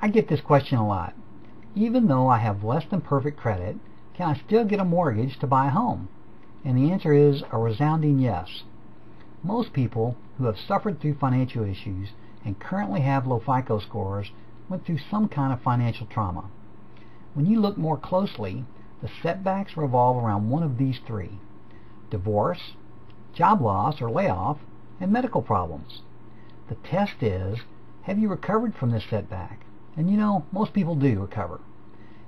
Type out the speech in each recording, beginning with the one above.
I get this question a lot. Even though I have less than perfect credit, can I still get a mortgage to buy a home? And the answer is a resounding yes. Most people who have suffered through financial issues and currently have low FICO scores went through some kind of financial trauma. When you look more closely, the setbacks revolve around one of these three: divorce, job loss or layoff, and medical problems. The test is, have you recovered from this setback? And you know, most people do recover.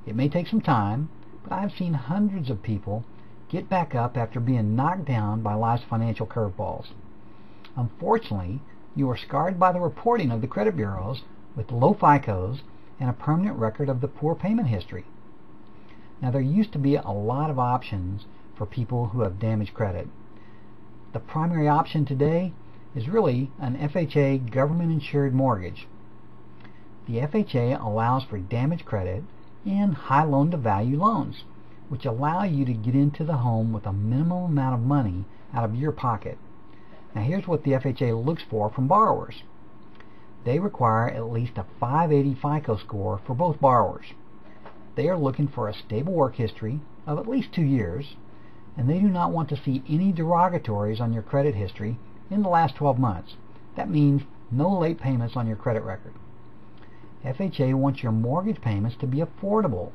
It may take some time, but I've seen hundreds of people get back up after being knocked down by life's financial curveballs. Unfortunately, you are scarred by the reporting of the credit bureaus with low FICOs and a permanent record of the poor payment history. Now, there used to be a lot of options for people who have damaged credit. The primary option today is really an FHA government-insured mortgage. The FHA allows for damaged credit and high loan-to-value loans, which allow you to get into the home with a minimum amount of money out of your pocket. Now, here's what the FHA looks for from borrowers. They require at least a 580 FICO score for both borrowers. They are looking for a stable work history of at least 2 years, and they do not want to see any derogatories on your credit history in the last 12 months. That means no late payments on your credit record. FHA wants your mortgage payments to be affordable,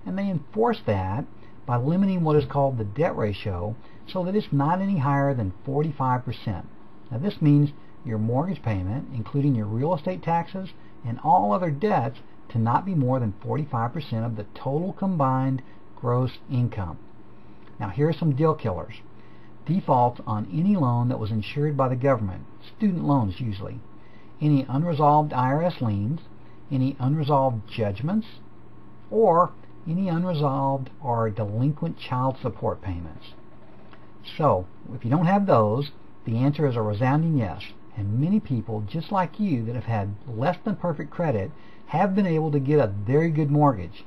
and they enforce that by limiting what is called the debt ratio so that it's not any higher than 45%. Now, this means your mortgage payment, including your real estate taxes and all other debts, to not be more than 45% of the total combined gross income. Now, here are some deal killers. Defaults on any loan that was insured by the government, student loans usually, any unresolved IRS liens, any unresolved judgments, or any unresolved or delinquent child support payments. So, if you don't have those, the answer is a resounding yes, and many people just like you that have had less than perfect credit have been able to get a very good mortgage.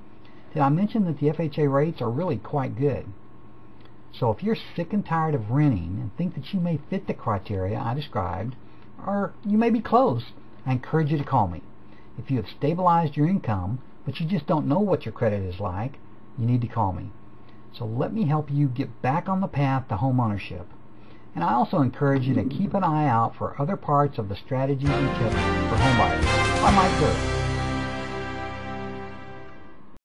Did I mention that the FHA rates are really quite good? So if you're sick and tired of renting and think that you may fit the criteria I described, or you may be close, I encourage you to call me. If you have stabilized your income, but you just don't know what your credit is like, you need to call me. So let me help you get back on the path to home ownership. And I also encourage you to keep an eye out for other parts of the strategies and tips for homebuyers by Mike Dirk.